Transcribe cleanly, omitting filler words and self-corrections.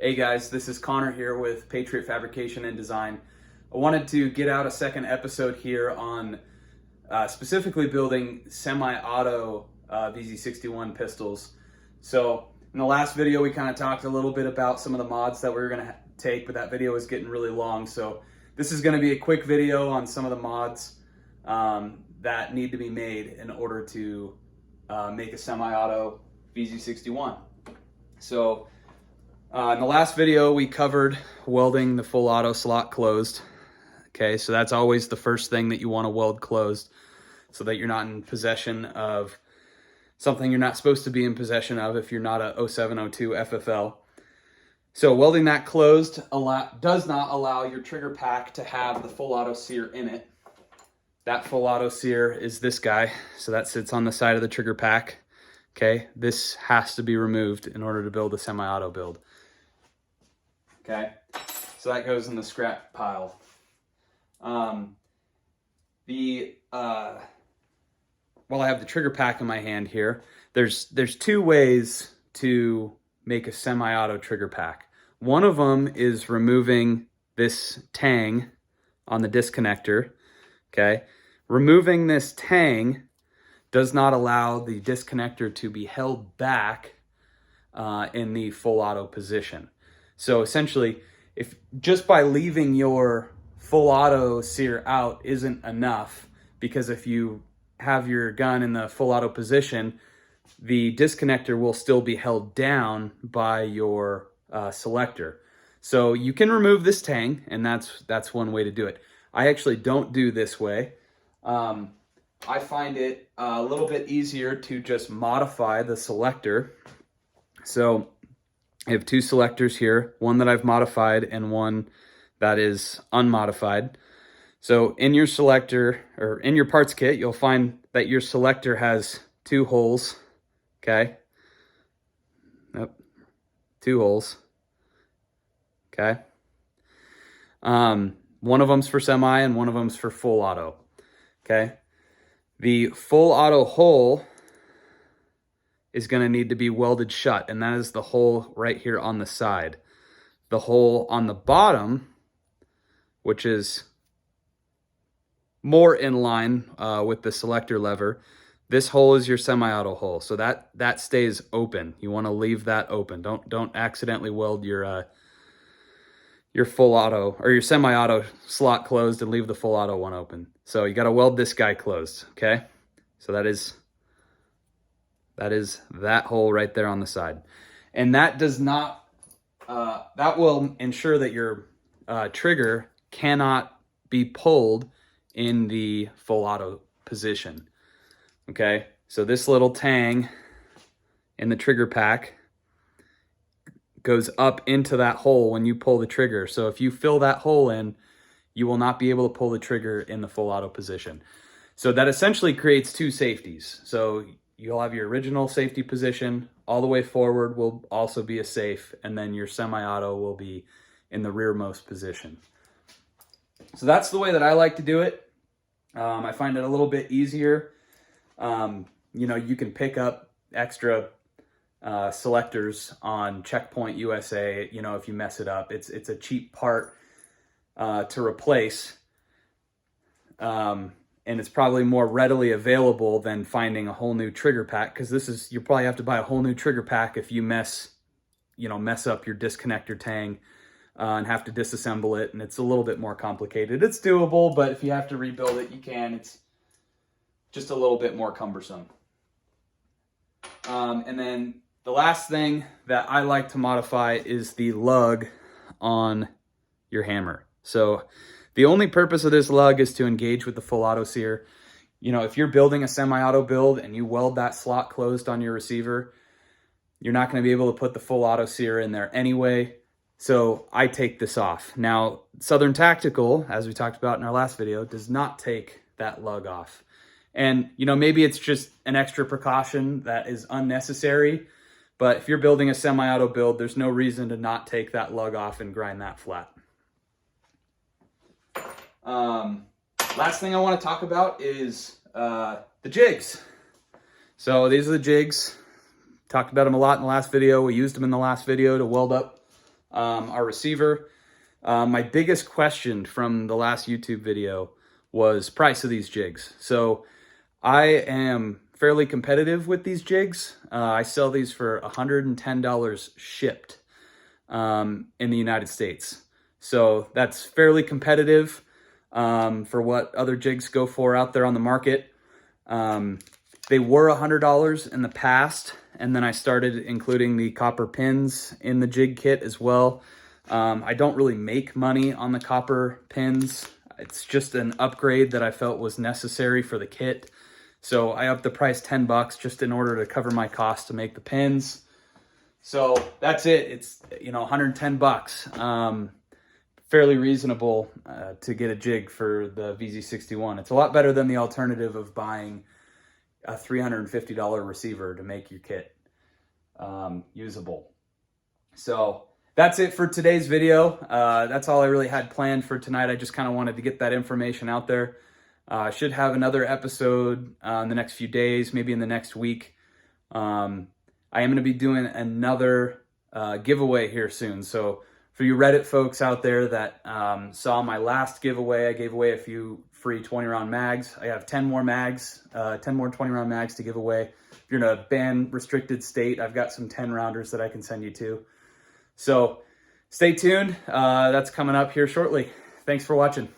Hey guys, this is Connor here with Patriot Fabrication and Design. I wanted to get out a second episode here on specifically building semi-auto Vz-61 pistols. So in the last video we kind of talked a little bit about some of the mods that we were going to take, but that video was getting really long. So this is going to be a quick video on some of the mods that need to be made in order to make a semi-auto Vz-61. So in the last video, we covered welding the full auto slot closed. Okay, so that's always the first thing that you want to weld closed so that you're not in possession of something you're not supposed to be in possession of if you're not a 0702 FFL. So welding that closed does not allow your trigger pack to have the full auto sear in it. That full auto sear is this guy, so that sits on the side of the trigger pack. Okay, this has to be removed in order to build a semi-auto build. Okay, so that goes in the scrap pile. While I have the trigger pack in my hand here, there's two ways to make a semi-auto trigger pack. One of them is removing this tang on the disconnector. Okay, removing this tang does not allow the disconnector to be held back in the full auto position. So essentially, if just by leaving your full auto sear out isn't enough, because if you have your gun in the full auto position, the disconnector will still be held down by your selector. So you can remove this tang, and that's one way to do it. I actually don't do this way. I find it a little bit easier to just modify the selector. So I have two selectors here, one that I've modified and one that is unmodified. So in your selector, or in your parts kit, you'll find that your selector has two holes, okay? Yep, two holes, okay? One of them's for semi and one of them's for full auto, okay? The full auto hole is going to need to be welded shut, and that is the hole right here on the side. The hole on the bottom, which is more in line with the selector lever, this hole is your semi-auto hole, so that stays open. You want to leave that open. Don't accidentally weld your full auto or your semi-auto slot closed and leave the full auto one open. So you got to weld this guy closed, okay? So that is that hole right there on the side. And that does not, that will ensure that your trigger cannot be pulled in the full auto position, okay? So this little tang in the trigger pack goes up into that hole when you pull the trigger. So if you fill that hole in, you will not be able to pull the trigger in the full auto position. So that essentially creates two safeties. So you'll have your original safety position, all the way forward will also be a safe, and then your semi-auto will be in the rearmost position. So that's the way that I like to do it. I find it a little bit easier. You know, you can pick up extra selectors on Checkpoint USA, you know, if you mess it up. It's a cheap part to replace. And it's probably more readily available than finding a whole new trigger pack, because you probably have to buy a whole new trigger pack if you mess up your disconnector tang and have to disassemble it, and it's a little bit more complicated. It's doable, but if you have to rebuild it, you can. It's just a little bit more cumbersome. And then the last thing that I like to modify is the lug on your hammer. So the only purpose of this lug is to engage with the full auto sear. You know, if you're building a semi-auto build and you weld that slot closed on your receiver, you're not going to be able to put the full auto sear in there anyway. So I take this off. Now, Southern Tactical, as we talked about in our last video, does not take that lug off. And, you know, maybe it's just an extra precaution that is unnecessary, but if you're building a semi-auto build, there's no reason to not take that lug off and grind that flat. Last thing I want to talk about is the jigs. So these are the jigs. Talked about them a lot in the last video. We used them in the last video to weld up our receiver. My biggest question from the last YouTube video was price of these jigs. So I am fairly competitive with these jigs. I sell these for $110 shipped in the United States. So that's fairly competitive for what other jigs go for out there on the market. They were $100 in the past, and then I started including the copper pins in the jig kit as well. I don't really make money on the copper pins. It's just an upgrade that I felt was necessary for the kit. So I upped the price $10 just in order to cover my cost to make the pins. So that's it. It's, you know, $110. Fairly reasonable to get a jig for the VZ61. It's a lot better than the alternative of buying a $350 receiver to make your kit usable. So that's it for today's video. That's all I really had planned for tonight. I just kind of wanted to get that information out there. I should have another episode in the next few days, maybe in the next week. I am going to be doing another giveaway here soon. So for you Reddit folks out there that saw my last giveaway, I gave away a few free 20-round mags. I have 10 more mags, 10 more 20-round mags to give away. If you're in a ban-restricted state, I've got some 10-rounders that I can send you to. So stay tuned. That's coming up here shortly. Thanks for watching.